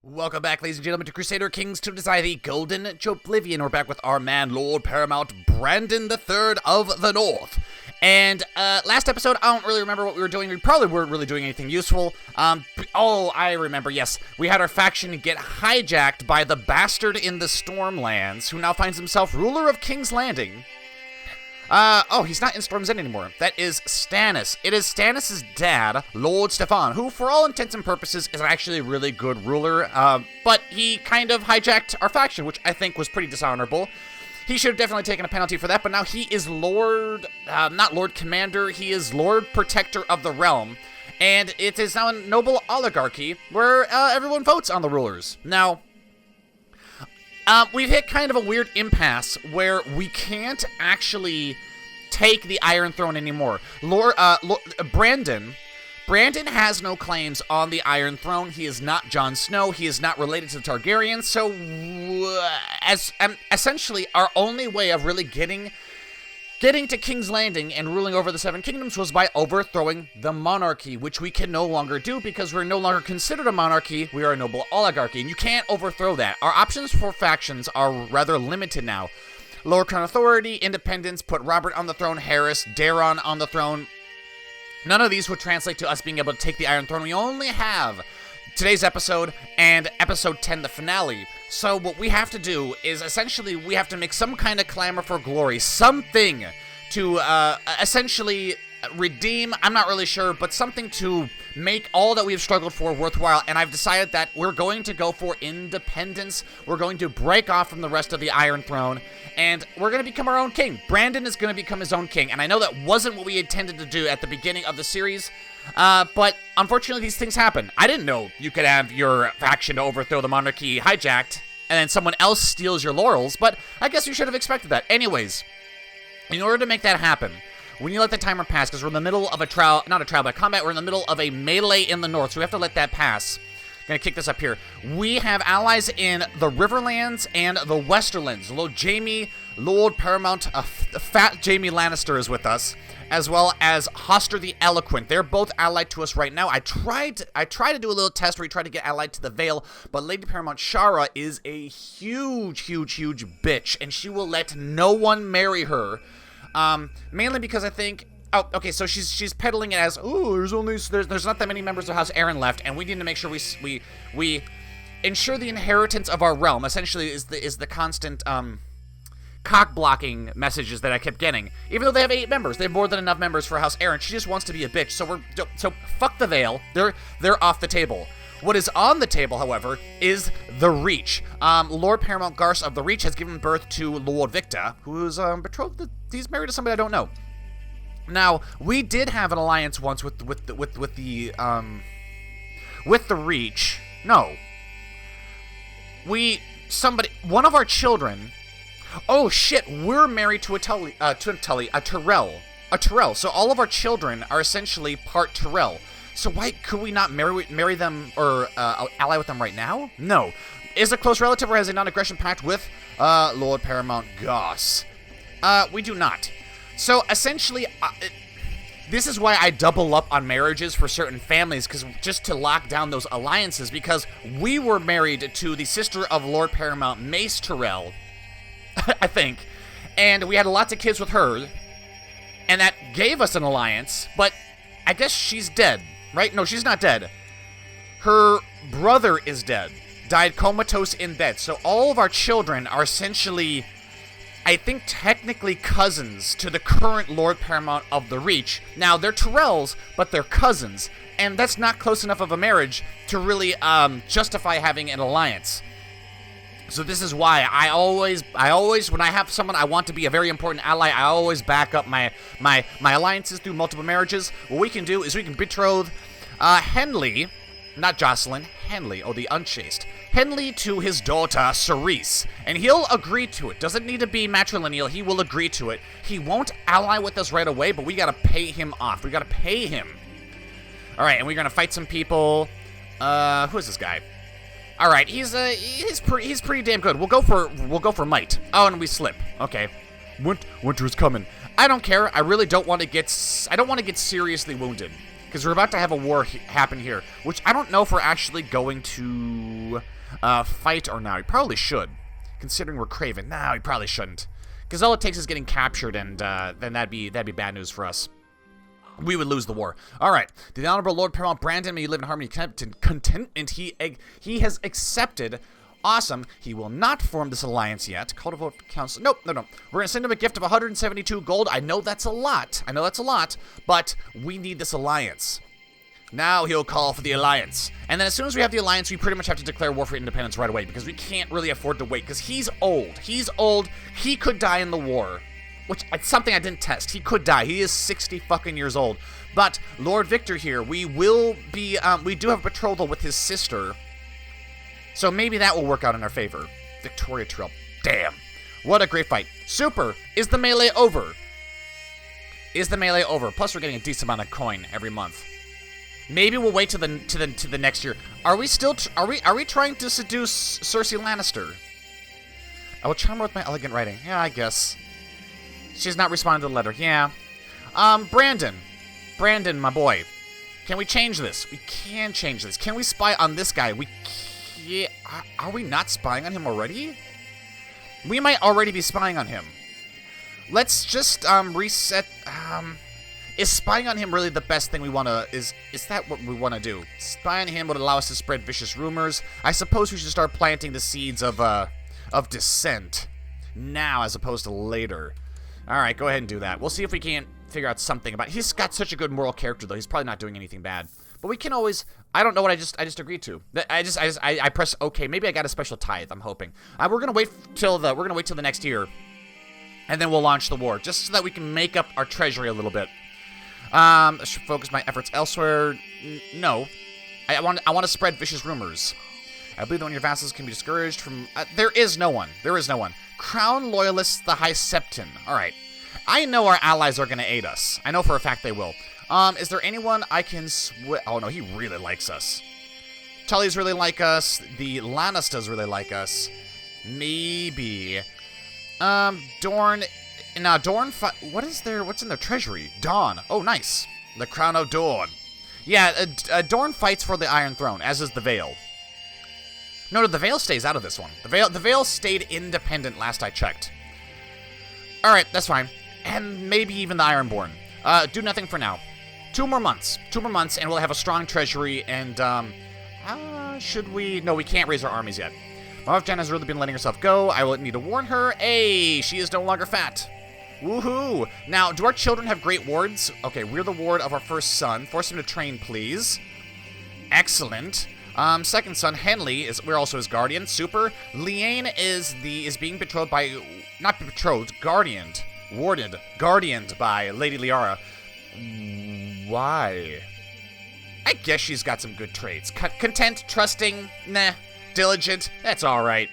Welcome back, ladies and gentlemen, to Crusader Kings to Desire the Golden Joeblivion. We're back with our man, Lord Paramount Brandon III of the North. And, last episode, I don't really remember what we were doing. We probably weren't really doing anything useful. I remember, yes. We had our faction get hijacked by the bastard in the Stormlands, who now finds himself ruler of King's Landing. He's not in Storm's End anymore. That is Stannis. It is Stannis' dad, Lord Stefan, who, for all intents and purposes, is actually a really good ruler, but he kind of hijacked our faction, which I think was pretty dishonorable. He should have definitely taken a penalty for that, but now he is not Lord Commander, he is Lord Protector of the Realm, and it is now a noble oligarchy where everyone votes on the rulers. Now, we've hit kind of a weird impasse where we can't actually take the Iron Throne anymore. Brandon has no claims on the Iron Throne. He is not Jon Snow. He is not related to the Targaryens. So, essentially, our only way of really getting to King's Landing and ruling over the Seven Kingdoms was by overthrowing the monarchy, which we can no longer do because we're no longer considered a monarchy, we are a noble oligarchy, and you can't overthrow that. Our options for factions are rather limited now. Lower Crown Authority, Independence, put Robert on the throne, Harris, Daron on the throne. None of these would translate to us being able to take the Iron Throne. We only have today's episode and episode 10, the finale. So what we have to do is essentially we have to make some kind of clamor for glory, something to essentially redeem, I'm not really sure, but something to make all that we have struggled for worthwhile. And I've decided that we're going to go for independence. We're going to break off from the rest of the Iron Throne, and we're going to become our own king. Brandon is going to become his own king, and I know that wasn't what we intended to do at the beginning of the series, but unfortunately these things happen. I didn't know you could have your faction to overthrow the monarchy hijacked, and then someone else steals your laurels, but I guess you should have expected that. Anyways, in order to make that happen, we need to let the timer pass, because we're in the middle of a combat. We're in the middle of a melee in the north, so we have to let that pass. I'm going to kick this up here. We have allies in the Riverlands and the Westerlands. Lord Paramount, fat Jaime Lannister is with us, as well as Hoster the Eloquent. They're both allied to us right now. I tried to do a little test where we tried to get allied to the Vale, but Lady Paramount Shara is a huge bitch, and she will let no one marry her. Mainly because I think, so she's peddling it as, there's not that many members of House Aaron left, and we need to make sure we ensure the inheritance of our realm. Essentially, is the constant cock-blocking messages that I kept getting. Even though they have 8 members, they have more than enough members for House Aaron. She just wants to be a bitch. So fuck the Vale. They're off the table. What is on the table, however, is the Reach. Lord Paramount Garce of the Reach has given birth to Lord Victor, who is betrothed. He's married to somebody I don't know. Now, we did have an alliance once with the Reach. No. One of our children. Oh shit, we're married to a Tyrell. So all of our children are essentially part Tyrell. So why could we not marry them or ally with them right now? No. Is a close relative or has a non-aggression pact with Lord Paramount Goss? We do not. So essentially, this is why I double up on marriages for certain families, because just to lock down those alliances, because we were married to the sister of Lord Paramount Mace Tyrell, I think, and we had lots of kids with her, and that gave us an alliance, but I guess she's dead. Right? No, she's not dead. Her brother is dead. Died comatose in bed. So all of our children are essentially, I think, technically cousins to the current Lord Paramount of the Reach. Now, they're Tyrells, but they're cousins. And that's not close enough of a marriage to really justify having an alliance. So this is why I always, when I have someone I want to be a very important ally, I always back up my alliances through multiple marriages. What we can do is we can betroth Henley, not Jocelyn, Henley, the unchaste, Henley to his daughter Cerise, and he'll agree to it. Doesn't need to be matrilineal, he will agree to it. He won't ally with us right away, but we gotta pay him off. We gotta pay him. Alright, and we're gonna fight some people. Who is this guy? All right, he's pretty damn good. We'll go for might. Oh, and we slip. Okay, winter is coming. I don't care. I really don't want to get seriously wounded, Because we're about to have a war happen here, which I don't know if we're actually going to fight or not. We probably should, considering we're craven. No, we probably shouldn't. Because all it takes is getting captured, and then that'd be bad news for us. We would lose the war. All right. The Honorable Lord Paramount Brandon, may you live in harmony and contentment. He has accepted. Awesome. He will not form this alliance yet. Call to vote for council. Nope, no. We're going to send him a gift of 172 gold. I know that's a lot. But we need this alliance. Now he'll call for the alliance. And then as soon as we have the alliance, we pretty much have to declare war for independence right away, because we can't really afford to wait, because he's old. He could die in the war. Which, it's something I didn't test. He could die. He is 60 fucking years old. But Lord Victor here, we will be, we do have a betrothal with his sister. So maybe that will work out in our favor. Victoria Trail. Damn. What a great fight. Super. Is the melee over? Plus we're getting a decent amount of coin every month. Maybe we'll wait to the next year. Are we still, are we trying to seduce Cersei Lannister? I will charm her with my elegant writing. Yeah, I guess. She's not responding to the letter. Yeah. Brandon, my boy. Can we change this? We can change this. Can we spy on this guy? We can't. Are we not spying on him already? We might already be spying on him. Let's just reset. Is spying on him really the best thing we want to... Is that what we want to do? Spy on him would allow us to spread vicious rumors. I suppose we should start planting the seeds of dissent now as opposed to later. Alright, go ahead and do that. We'll see if we can't figure out something about it. He's got such a good moral character, though. He's probably not doing anything bad. But we can always... I don't know what I just agreed to. I press OK. Maybe I got a special tithe, I'm hoping. We're gonna wait till the next year. And then we'll launch the war, just so that we can make up our treasury a little bit. I should focus my efforts elsewhere. No. I want to spread vicious rumors. I believe that when your vassals can be discouraged from... there is no one. Crown Loyalists the High Septon. Alright. I know our allies are going to aid us. I know for a fact they will. Is there anyone I can Oh, no, he really likes us. Tully's really like us. The Lannisters really like us. Maybe. Dorne... Now, Dorne... What's in their treasury? Dawn. Oh, nice. The Crown of Dorne. Yeah, Dorne fights for the Iron Throne, as is the Vale. No, the Vale stays out of this one. The Vale stayed independent last I checked. Alright, that's fine. And maybe even the Ironborn. Do nothing for now. 2 more months. 2 more months, and we'll have a strong treasury, and, should we... No, we can't raise our armies yet. My wife Jen has really been letting herself go. I will need to warn her. Hey, she is no longer fat. Woohoo! Now, do our children have great wards? Okay, we're the ward of our first son. Force him to train, please. Excellent. Second son, Henley, we're also his guardian. Super. Liane is being betrothed by... Not betrothed, guardianed. Guardianed by Lady Liara. Why? I guess she's got some good traits. Content, trusting, nah. Diligent, that's alright.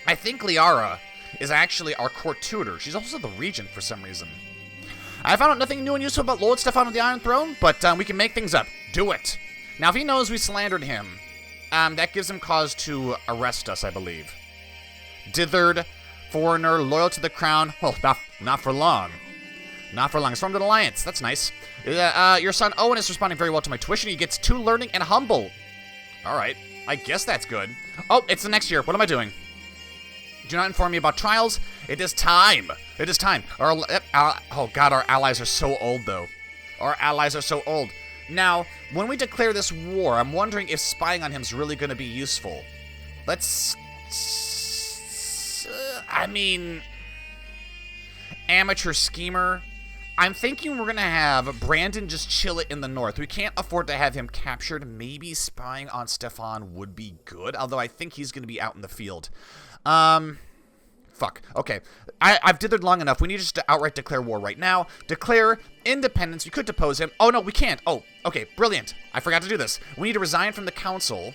I think Liara is actually our court tutor. She's also the regent for some reason. I found out nothing new and useful about Lord Stefan of the Iron Throne, but we can make things up. Do it. Now, if he knows we slandered him, that gives him cause to arrest us, I believe. Dithered, foreigner, loyal to the crown. Well, not for long. Not for long. It's formed an alliance. That's nice. Your son Owen is responding very well to my tuition. He gets 2 learning and humble. All right. I guess that's good. Oh, it's the next year. What am I doing? Do not inform me about trials. It is time. It is time. Oh, God, our allies are so old, though. Our allies are so old. Now, when we declare this war, I'm wondering if spying on him is really going to be useful. Let's... I mean... Amateur schemer. I'm thinking we're going to have Brandon just chill it in the north. We can't afford to have him captured. Maybe spying on Stefan would be good, although I think he's going to be out in the field. Fuck. Okay. I've dithered long enough. We need just to outright declare war right now. Declare independence. You could depose him. Oh, no, we can't. Oh, okay. Brilliant. I forgot to do this. We need to resign from the council.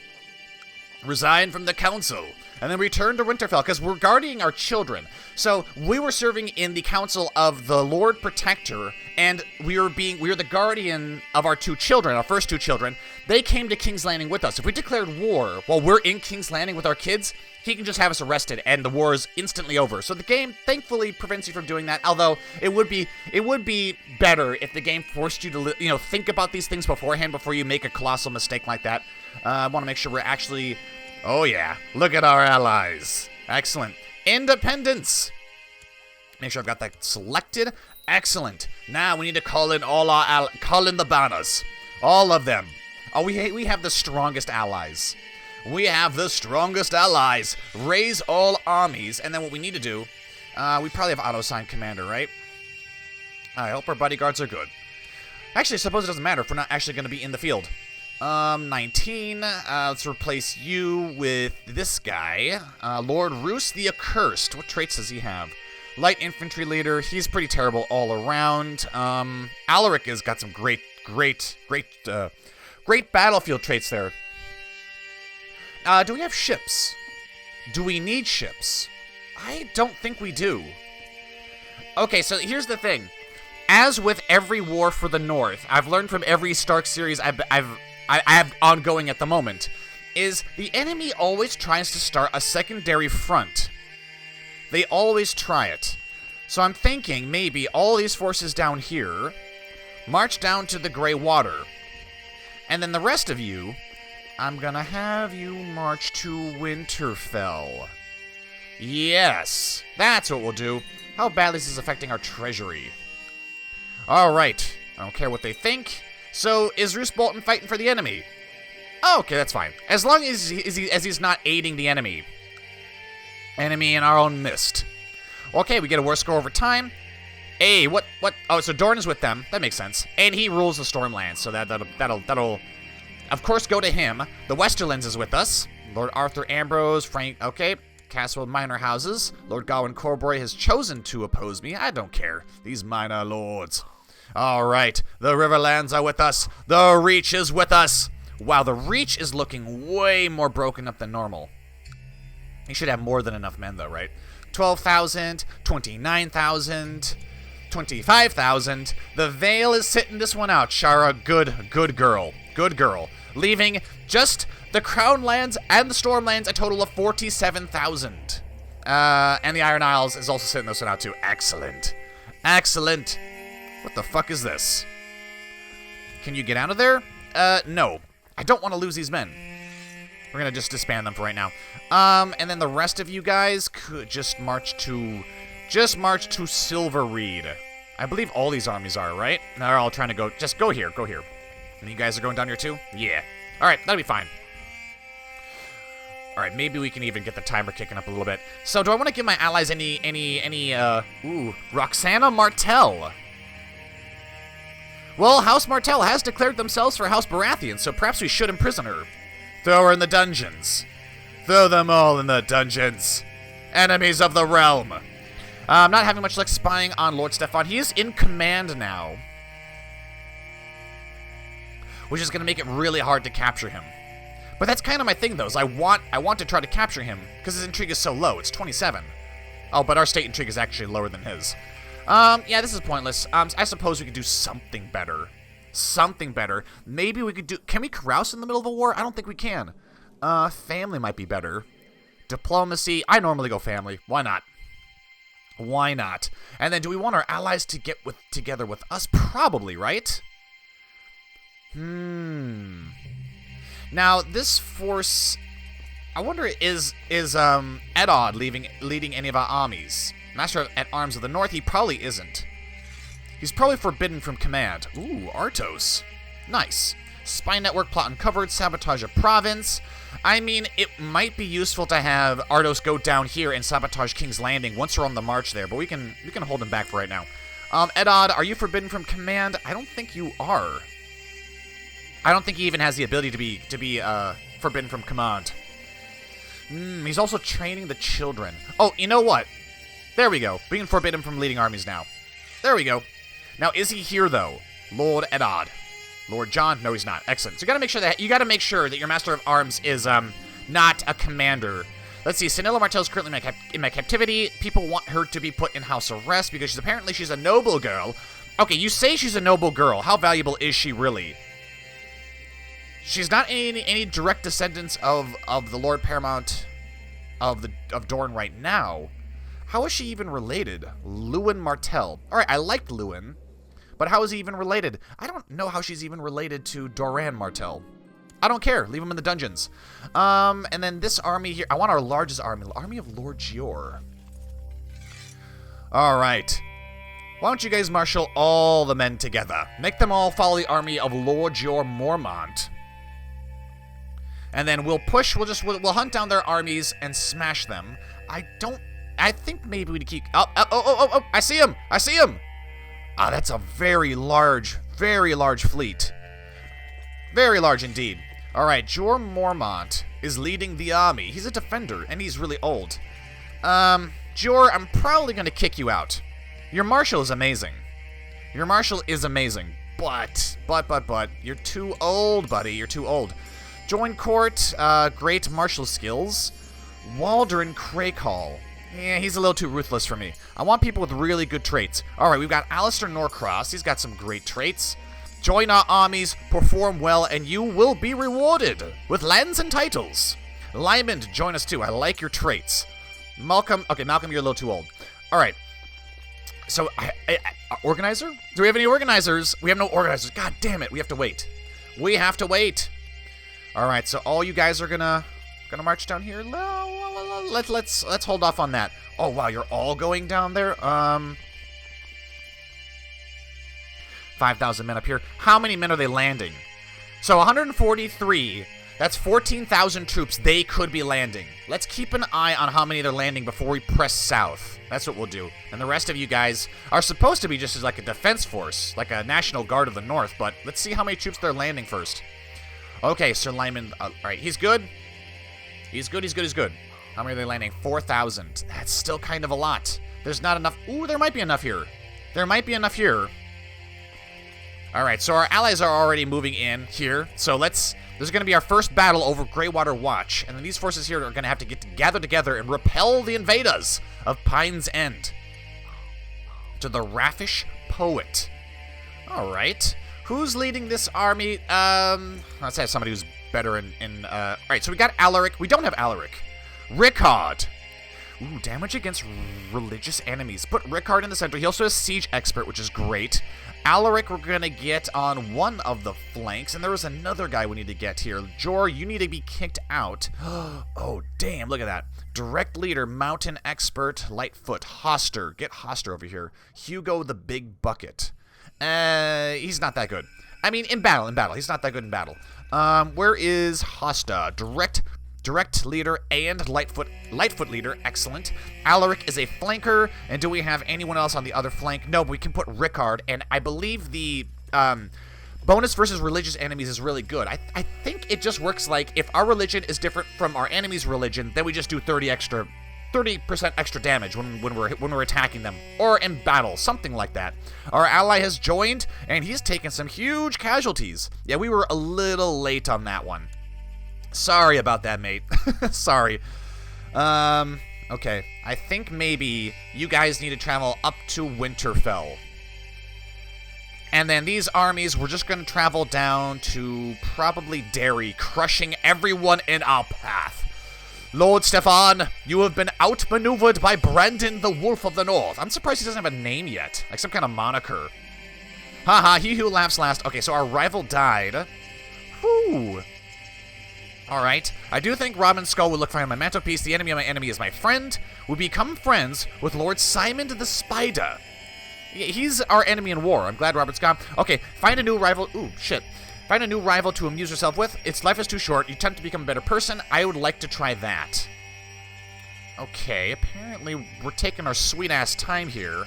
Resign from the council. And then return to Winterfell, because we're guarding our children. So we were serving in the council of the Lord Protector, and we were the guardian of our 2 children, our first 2 children. They came to King's Landing with us. If we declared war while we're in King's Landing with our kids, he can just have us arrested, and the war is instantly over. So the game thankfully prevents you from doing that. Although it would be better if the game forced you to think about these things beforehand before you make a colossal mistake like that. I want to make sure we're actually. Oh yeah, look at our allies. Excellent. Independence. Make sure I've got that selected. Excellent. Now we need to call in call in the banners. All of them. Oh, we have the strongest allies. We have the strongest allies. Raise all armies. And then what we need to do, we probably have auto-sign commander, right? I hope our bodyguards are good. Actually, I suppose it doesn't matter if we're not actually going to be in the field. 19. Let's replace you with this guy. Lord Roos the Accursed. What traits does he have? Light infantry leader. He's pretty terrible all around. Alaric has got some great battlefield traits there. Do we have ships? Do we need ships? I don't think we do. Okay, so here's the thing. As with every war for the North, I've learned from every Stark series I have ongoing at the moment, is the enemy always tries to start a secondary front. They always try it. So I'm thinking maybe all these forces down here march down to the Grey Water. And then the rest of you, I'm gonna have you march to Winterfell. Yes, that's what we'll do. How badly is this affecting our treasury? Alright, I don't care what they think. So, is Roose Bolton fighting for the enemy? Oh, okay, that's fine. As long as he's not aiding the enemy. Enemy in our own midst. Okay, we get a war score over time. Hey, what? Oh, so Dorne is with them. That makes sense. And he rules the Stormlands, so that'll of course go to him. The Westerlands is with us. Lord Arthur Ambrose, Frank, okay. Castle of Minor Houses. Lord Gawain Corboy has chosen to oppose me. I don't care. These minor lords. Alright, the Riverlands are with us. The Reach is with us. Wow, the Reach is looking way more broken up than normal. He should have more than enough men, though, right? 12,000, 29,000, 25,000. The Vale is sitting this one out. Shara, good girl. Good girl. Leaving just the Crown Lands and the Stormlands a total of 47,000. And the Iron Isles is also sitting this one out, too. Excellent. Excellent. What the fuck is this? Can you get out of there? No. I don't want to lose these men. We're gonna just disband them for right now. And then the rest of you guys could just march to Silverreed. I believe all these armies are, right? They're all trying to go, just go here. And you guys are going down here too? Yeah. Alright, that'll be fine. Alright, maybe we can even get the timer kicking up a little bit. So, do I want to give my allies Roxana Martell. Well, House Martell has declared themselves for House Baratheon, so perhaps we should imprison her. Throw her in the dungeons. Throw them all in the dungeons. Enemies of the realm. I'm not having much luck spying on Lord Stefan. He is in command now, which is going to make it really hard to capture him. But that's kind of my thing, though, is I want to try to capture him, because his intrigue is so low. It's 27. Oh, but our state intrigue is actually lower than his. Yeah, this is pointless. I suppose we could do something better. Something better. Maybe we could do... Can we carouse in the middle of a war? I don't think we can. Family might be better. Diplomacy. I normally go family. Why not? Why not? And then do we want our allies to get together with us? Probably, right? Now, this force... I wonder, is Eddard leading any of our armies? Master at Arms of the North? He probably isn't. He's probably forbidden from command. Ooh, Artos. Nice. Spy network plot uncovered. Sabotage a province. I mean, it might be useful to have Artos go down here and sabotage King's Landing once we're on the march there, but we can hold him back for right now. Eddard, are you forbidden from command? I don't think you are. I don't think he even has the ability to be forbidden from command. He's also training the children. Oh, you know what? There we go. We can forbid him from leading armies now. There we go. Now, is he here, though? Lord Eddard. Lord John? No, he's not. Excellent. So you gotta make sure that your Master of Arms is not a commander. Let's see, Sanilla Martell is currently in my captivity. People want her to be put in house arrest because she's a noble girl. Okay, you say she's a noble girl. How valuable is she really? She's not any direct descendants of the Lord Paramount of Dorne right now. How is she even related? Lewin Martell. Alright, I liked Lewin, but how is he even related? I don't know how she's even related to Doran Martell. I don't care. Leave him in the dungeons. And then this army here. I want our largest army. Army of Lord Gior. Alright. Why don't you guys marshal all the men together? Make them all follow the army of Lord Gior Mormont. And then we'll push. We'll hunt down their armies and smash them. I think maybe we'd keep... Oh, I see him. I see him. Ah, that's a very large fleet. Very large indeed. All right, Jor Mormont is leading the army. He's a defender, and he's really old. Jor, I'm probably going to kick you out. Your marshal is amazing. Your marshal is amazing. But, you're too old, buddy. You're too old. Join court, great martial skills. Waldron Crakehall. Yeah, he's a little too ruthless for me. I want people with really good traits. All right, we've got Alistair Norcross. He's got some great traits. Join our armies, perform well, and you will be rewarded with lands and titles. Lyman, join us too. I like your traits. Malcolm, you're a little too old. All right. So, organizer? Do we have any organizers? We have no organizers. God damn it, we have to wait. We have to wait. All right, so all you guys are gonna march down here. Let's hold off on that. Oh wow, you're all going down there. 5,000 men up here. How many men are they landing? So 143. That's 14,000 troops they could be landing. Let's keep an eye on how many they're landing before we press south. That's what we'll do. And the rest of you guys are supposed to be just as like a defense force, like a National Guard of the North, but let's see how many troops they're landing first. Okay, Sir Lyman. All right, he's good. He's good. How many are they landing? 4,000. That's still kind of a lot. There's not enough. Ooh, there might be enough here. All right, so our allies are already moving in here. So there's going to be our first battle over Greywater Watch. And then these forces here are going to have to gather together and repel the invaders of Pine's End. To the Raffish Poet. All right. Who's leading this army? Let's have somebody who's better in all right, so we got Alaric. We don't have Alaric. Rickard. Ooh, damage against religious enemies. Put Rickard in the center. He also has Siege Expert, which is great. Alaric, we're going to get on one of the flanks. And there was another guy we need to get here. Jor, you need to be kicked out. Oh, damn. Look at that. Direct Leader, Mountain Expert, Lightfoot, Hoster. Get Hoster over here. Hugo the Big Bucket. He's not that good. I mean, in battle. He's not that good in battle. Where is Hosta? Direct Leader and Lightfoot Leader. Excellent. Alaric is a flanker. And do we have anyone else on the other flank? No, but we can put Rickard. And I believe the bonus versus religious enemies is really good. I think it just works like if our religion is different from our enemy's religion, then we just do 30% extra damage when we're attacking them or in battle, something like that. Our ally has joined, and he's taken some huge casualties. Yeah, we were a little late on that one. Sorry about that, mate. Sorry. Okay. I think maybe you guys need to travel up to Winterfell. And then these armies, we're just going to travel down to probably Derry, crushing everyone in our path. Lord Stefan, you have been outmaneuvered by Brandon the Wolf of the North. I'm surprised he doesn't have a name yet, like some kind of moniker. Haha, he who laughs last. Okay, so our rival died. Whew. Alright, I do think Robin's skull would look fine on my mantelpiece. The enemy of my enemy is my friend. We become friends with Lord Simon the Spider. He's our enemy in war. I'm glad Robert's gone. Okay, find a new rival. Ooh, shit. Find a new rival to amuse yourself with. Its life is too short. You attempt to become a better person. I would like to try that. Okay, apparently we're taking our sweet-ass time here.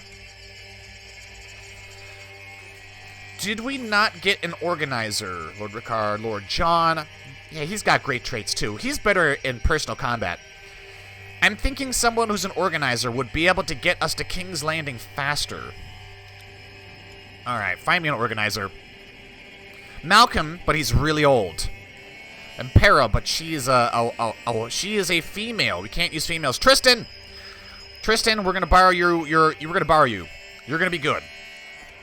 Did we not get an organizer? Lord Rickard, Lord John. Yeah, he's got great traits, too. He's better in personal combat. I'm thinking someone who's an organizer would be able to get us to King's Landing faster. Alright, find me an organizer. Malcolm, but he's really old. Impera, but she is she is a female. We can't use females. Tristan, we're gonna borrow we're gonna borrow you. You're gonna be good.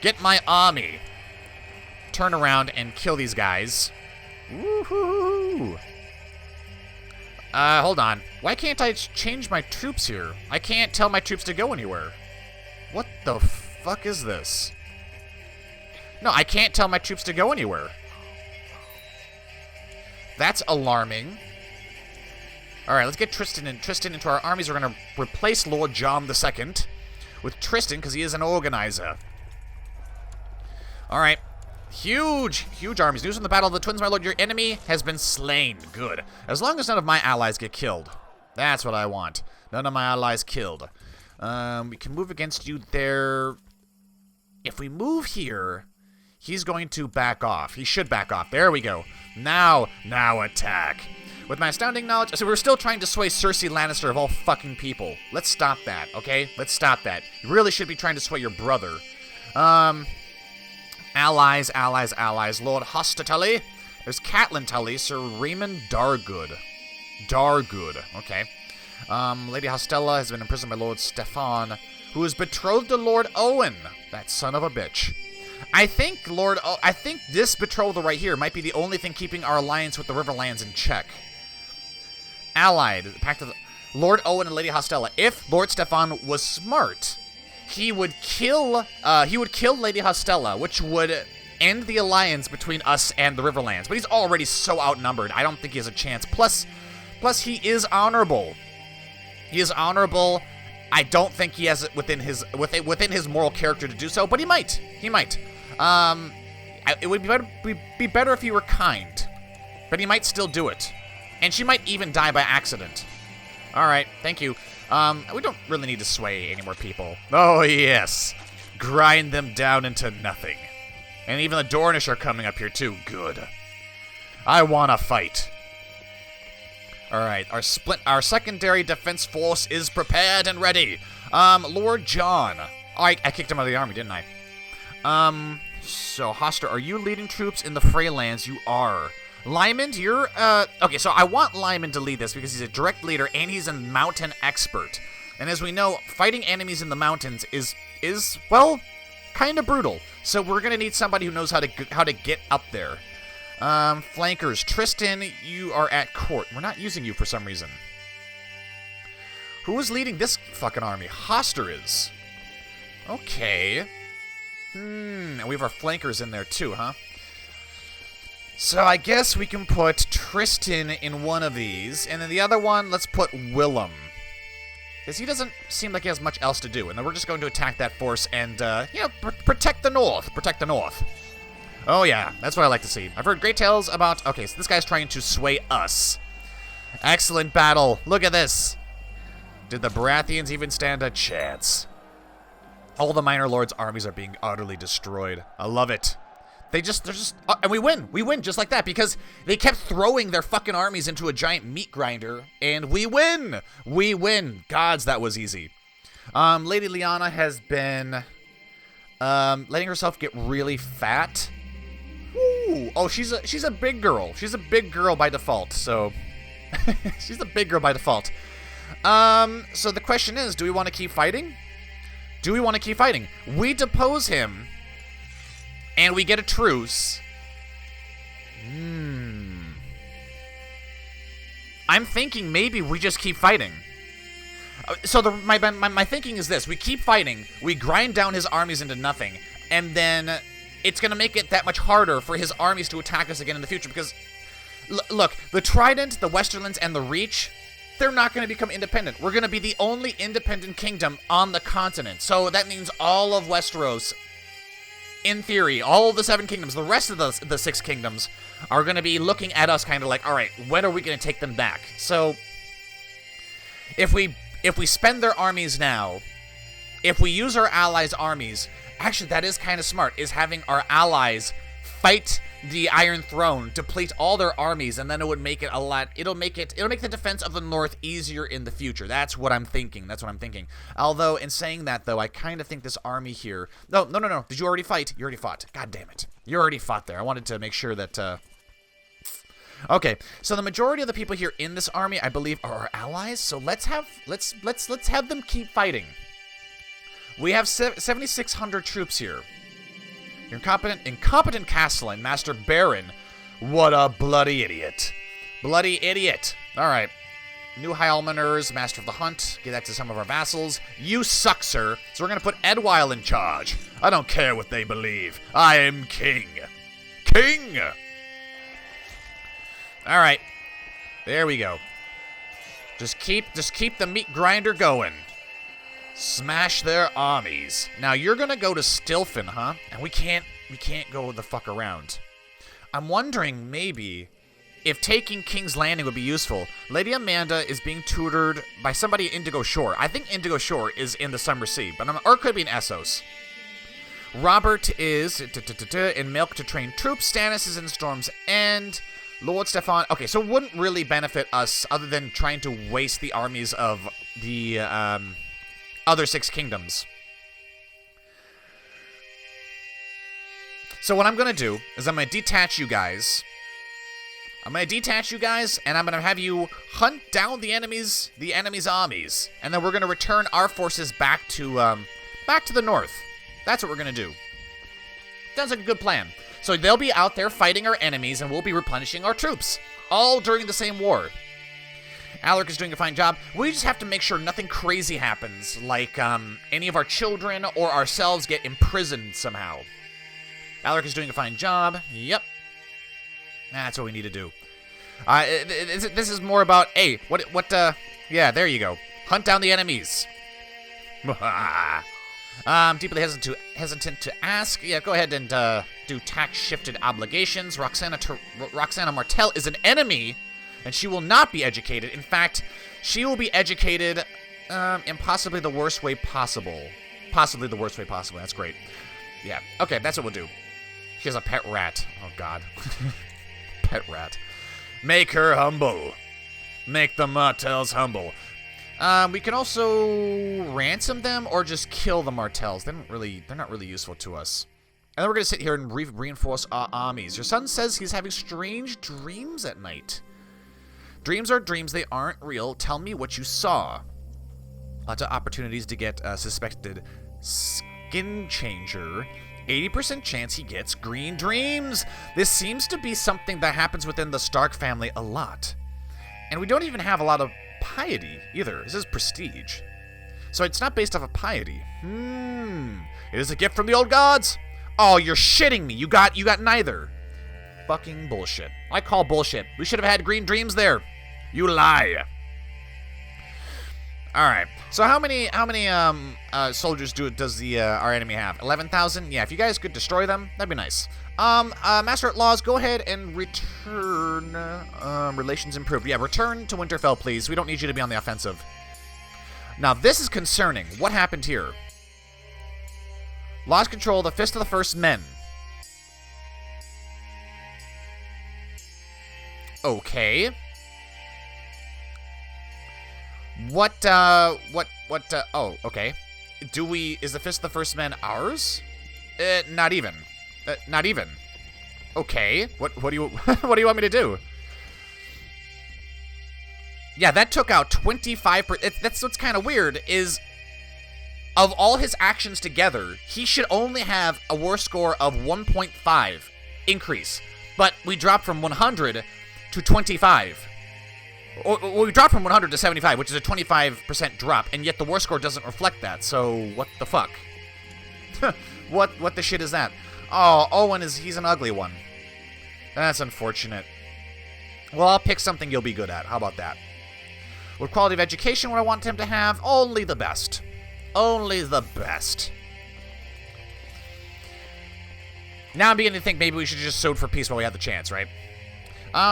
Get my army. Turn around and kill these guys. Woohoo! Hold on. Why can't I change my troops here? I can't tell my troops to go anywhere. What the fuck is this? No, I can't tell my troops to go anywhere. That's alarming. Alright, let's get Tristan into our armies. We're going to replace Lord John II with Tristan because he is an organizer. Alright. Huge armies. News from the Battle of the Twins, my lord. Your enemy has been slain. Good. As long as none of my allies get killed. That's what I want. None of my allies killed. We can move against you there. If we move here, he's going to back off. He should back off. There we go. Now attack. With my astounding knowledge... So we're still trying to sway Cersei Lannister of all fucking people. Let's stop that, okay? Let's stop that. You really should be trying to sway your brother. Allies. Lord Hosta Tully. There's Catelyn Tully. Sir Raymond Dargood. Okay. Lady Hostella has been imprisoned by Lord Stefan, who is betrothed to Lord Owen. That son of a bitch. I think this betrothal right here might be the only thing keeping our alliance with the Riverlands in check. Allied. Pact of Lord Owen and Lady Hostella. If Lord Stefan was smart, he would kill Lady Hostella, which would end the alliance between us and the Riverlands. But he's already so outnumbered. I don't think he has a chance. Plus he is honorable. I don't think he has it within his moral character to do so, but he might. It would be better if he were kind, but he might still do it, and she might even die by accident. All right, thank you. We don't really need to sway any more people. Oh, yes. Grind them down into nothing. And even the Dornish are coming up here, too. Good. I want to fight. Alright, our secondary defense force is prepared and ready. Lord John. Oh, I kicked him out of the army, didn't I? So, Hoster, are you leading troops in the Freylands? You are. Lyman, you're, okay, so I want Lyman to lead this because he's a direct leader and he's a mountain expert. And as we know, fighting enemies in the mountains is well, kind of brutal. So we're going to need somebody who knows how to get up there. Flankers. Tristan, you are at court. We're not using you for some reason. Who is leading this fucking army? Hoster is. Okay. And we have our flankers in there too, huh? So I guess we can put Tristan in one of these, and then the other one, let's put Willem. Because he doesn't seem like he has much else to do, and then we're just going to attack that force and, protect the North. Protect the North. Oh yeah, that's what I like to see. I've heard great tales about... Okay, so this guy's trying to sway us. Excellent battle. Look at this. Did the Baratheons even stand a chance? All the minor lords' armies are being utterly destroyed. I love it. They're just, and we win. We win just like that because they kept throwing their fucking armies into a giant meat grinder, and we win. We win. Gods, that was easy. Lady Lyanna has been letting herself get really fat. Woo. Oh, she's a big girl. She's a big girl by default. So she's a big girl by default. So the question is, do we want to keep fighting? Do we want to keep fighting? We depose him. And we get a truce. I'm thinking maybe we just keep fighting. So my thinking is this. We keep fighting. We grind down his armies into nothing. And then it's going to make it that much harder for his armies to attack us again in the future. Because, look, the Trident, the Westerlands, and the Reach, they're not going to become independent. We're going to be the only independent kingdom on the continent. So that means all of Westeros... In theory, all of the 7 kingdoms, the rest of the 6 kingdoms, are going to be looking at us kind of like, all right, when are we going to take them back? So, if we spend their armies now, if we use our allies' armies, actually that is kind of smart, is having our allies fight the Iron Throne, deplete all their armies, and then it would make it a lot, it'll make the defense of the North easier in the future. That's what I'm thinking. Although, in saying that, though, I kind of think this army here... No. Did you already fight? You already fought. God damn it. You already fought there. I wanted to make sure that, Okay, so the majority of the people here in this army, I believe, are our allies. So let's have them keep fighting. We have 7,600 troops here. Your incompetent castellan, Master Baron. What a bloody idiot. Bloody idiot. All right. New High Almoners, Master of the Hunt. Give that to some of our vassals. You suck, sir. So we're going to put Edwile in charge. I don't care what they believe. I am king. King! All right. There we go. Just keep the meat grinder going. Smash their armies. Now you're gonna go to Stilfen, huh? And we can't go the fuck around. I'm wondering maybe if taking King's Landing would be useful. Lady Amanda is being tutored by somebody at Indigo Shore. I think Indigo Shore is in the Summer Sea, but or it could be in Essos. Robert is in Milk to train troops. Stannis is in Storm's End. Lord Stefan. Okay, so it wouldn't really benefit us other than trying to waste the armies of the other 6 kingdoms. So what I'm going to do is I'm going to detach you guys. And I'm going to have you hunt down the enemy's armies. And then we're going to return our forces back to the north. That's what we're going to do. Sounds like a good plan. So they'll be out there fighting our enemies, and we'll be replenishing our troops. All during the same war. Alaric is doing a fine job. We just have to make sure nothing crazy happens, like any of our children or ourselves get imprisoned somehow. Alaric is doing a fine job. Yep. That's what we need to do. This is more about, hey, yeah, there you go. Hunt down the enemies. Deeply hesitant to ask. Yeah, go ahead and do tax-shifted obligations. Roxana Martell is an enemy, and she will not be educated. In fact, she will be educated in possibly the worst way possible. Possibly the worst way possible. That's great. Yeah, okay, that's what we'll do. She has a pet rat. Oh, God. Pet rat. Make her humble. Make the Martells humble. We can also ransom them or just kill the Martells. They're not really useful to us. And then we're going to sit here and reinforce our armies. Your son says he's having strange dreams at night. Dreams are dreams. They aren't real. Tell me what you saw. Lots of opportunities to get suspected skin changer. 80% chance he gets green dreams. This seems to be something that happens within the Stark family a lot. And we don't even have a lot of piety either. This is prestige. So it's not based off of piety. It is a gift from the old gods. Oh, you're shitting me. You got neither. Fucking bullshit. I call bullshit. We should have had green dreams there. You lie. All right. So how many soldiers does our enemy have? 11,000. Yeah. If you guys could destroy them, that'd be nice. Master at Laws, go ahead and return. Relations improved. Yeah, return to Winterfell, please. We don't need you to be on the offensive. Now this is concerning. What happened here? Lost control of the Fist of the First Men. Okay. Oh, okay. Is the Fist of the First Men ours? Not even. Not even. Okay. What do you what do you want me to do? Yeah, that took out 25%. That's what's kind of weird is of all his actions together, he should only have a war score of 1.5 increase. But we dropped from 100 to 25. Or we dropped from 100 to 75, which is a 25% drop, and yet the war score doesn't reflect that. So what the fuck? What the shit is that? Oh, Owen he's an ugly one. That's unfortunate. Well, I'll pick something you'll be good at. How about that? What quality of education would I want him to have? Only the best. Only the best. Now I'm beginning to think maybe we should have just sowed for peace while we had the chance, right?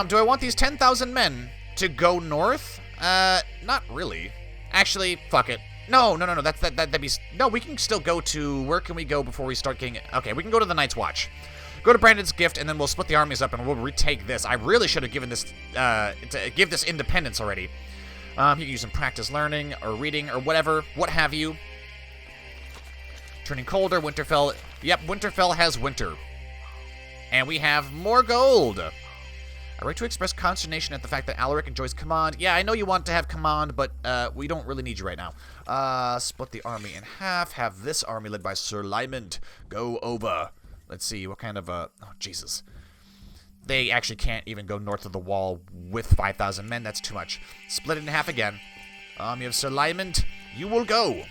Do I want these 10,000 men to go north? Not really. Actually, fuck it. No. That'd be... No, we can still go to... Where can we go before we start getting... Okay, we can go to the Night's Watch. Go to Brandon's Gift, and then we'll split the armies up, and we'll retake this. I really should have given this... to give this independence already. You can use some practice learning, or reading, or whatever. What have you. Turning colder, Winterfell... Yep, Winterfell has winter. And we have more gold. I write to express consternation at the fact that Alaric enjoys command. Yeah, I know you want to have command, but we don't really need you right now. Split the army in half. Have this army led by Sir Lymond go over. Let's see, what kind of, oh, Jesus. They actually can't even go north of the wall with 5,000 men. That's too much. Split it in half again. Army of Sir Lymond, you will go.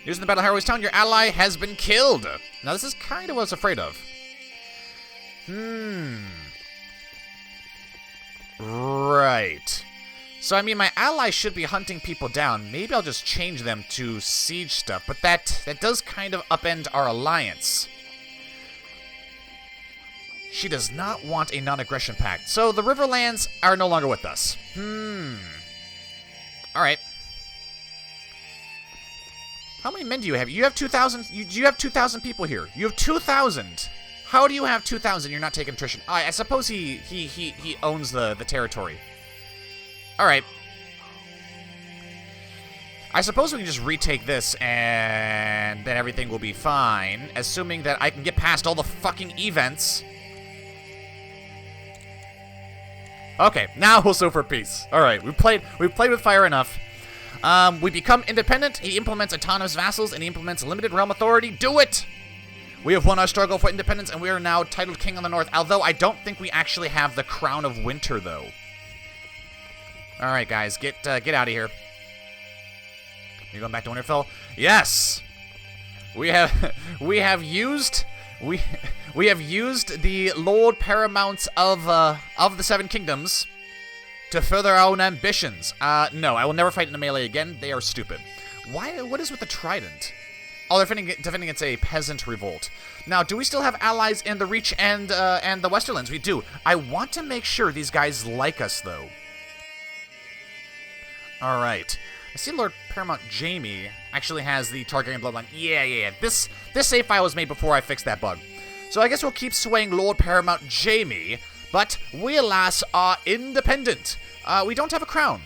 News in the Battle of Harrow's Town, your ally has been killed. Now, this is kind of what I was afraid of. Right. So, I mean, my ally should be hunting people down. Maybe I'll just change them to siege stuff. But that does kind of upend our alliance. She does not want a non-aggression pact. So, the Riverlands are no longer with us. Alright. How many men do you have? You have 2,000. You have 2,000 people here. You have 2,000. How do you have 2,000? You're not taking attrition. I suppose he owns the territory. All right. I suppose we can just retake this and then everything will be fine, assuming that I can get past all the fucking events. Okay, now we'll sue for peace. All right, we've played with fire enough. We become independent. He implements autonomous vassals and he implements limited realm authority. Do it! We have won our struggle for independence, and we are now titled king of the north, although I don't think we actually have the crown of winter, though. All right, guys, get out of here. You going back to Winterfell? Yes! We have used the Lord Paramounts of the Seven Kingdoms to further our own ambitions. No, I will never fight in a melee again. They are stupid. Why? What is with the trident? Oh, they're defending against a peasant revolt. Now, do we still have allies in the Reach and the Westerlands? We do. I want to make sure these guys like us, though. All right. I see Lord Paramount Jaime actually has the Targaryen bloodline. Yeah. This save file was made before I fixed that bug. So I guess we'll keep swaying Lord Paramount Jaime, but we, alas, are independent. We don't have a crown.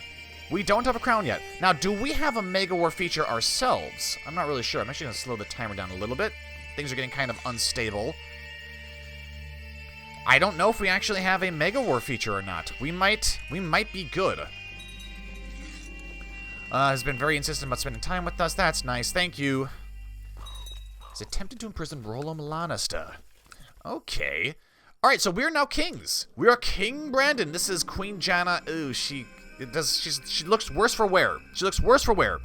We don't have a crown yet. Now, do we have a Mega War feature ourselves? I'm not really sure. I'm actually going to slow the timer down a little bit. Things are getting kind of unstable. I don't know if we actually have a Mega War feature or not. We might be good. Has been very insistent about spending time with us. That's nice. Thank you. He's attempted to imprison Rollo Lannister. Okay. All right, so we're now kings. We are King Brandon. This is Queen Janna. Ooh, she looks worse for wear. She looks worse for wear.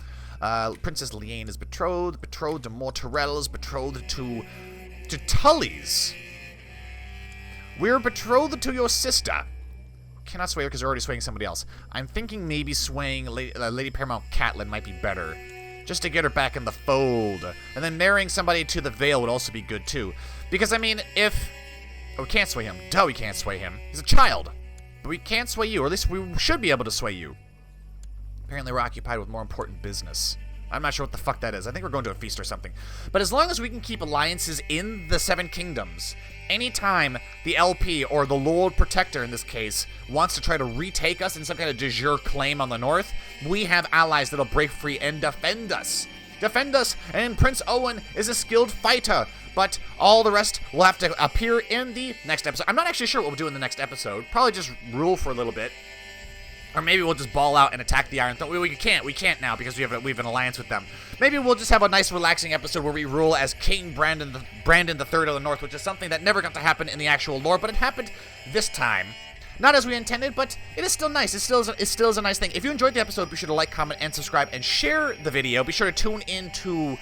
Princess Liane is betrothed to Mortarellas, betrothed to Tully's. We're betrothed to your sister. Cannot sway her because we're already swaying somebody else. I'm thinking maybe swaying Lady Paramount Catelyn might be better, just to get her back in the fold. And then marrying somebody to the Vale would also be good too. Because, I mean, we can't sway him. Duh, we can't sway him. He's a child. But we can't sway you, or at least we should be able to sway you. Apparently we're occupied with more important business. I'm not sure what the fuck that is. I think we're going to a feast or something. But as long as we can keep alliances in the Seven Kingdoms, anytime the LP, or the Lord Protector in this case, wants to try to retake us in some kind of de jure claim on the north, we have allies that'll break free and defend us. Defend us, and Prince Owen is a skilled fighter. But all the rest will have to appear in the next episode. I'm not actually sure what we'll do in the next episode. Probably just rule for a little bit. Or maybe we'll just ball out and attack the Iron Throne. We can't now because we have an alliance with them. Maybe we'll just have a nice relaxing episode where we rule as King Brandon the Third of the North, which is something that never got to happen in the actual lore, but it happened this time. Not as we intended, but it is still nice. It still is a nice thing. If you enjoyed the episode, be sure to like, comment, and subscribe, and share the video. Be sure to tune into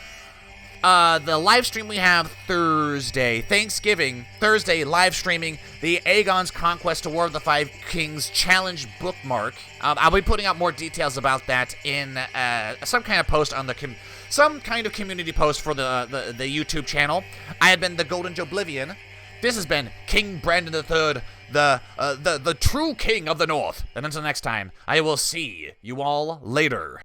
the live stream we have Thursday, Thanksgiving, Thursday, live streaming the Aegon's Conquest to War of the Five Kings challenge bookmark. I'll be putting out more details about that in some kind of post on some kind of community post for the YouTube channel. I have been the Golden Joeblivion. This has been King Brandon III, the true king of the North. And until next time, I will see you all later.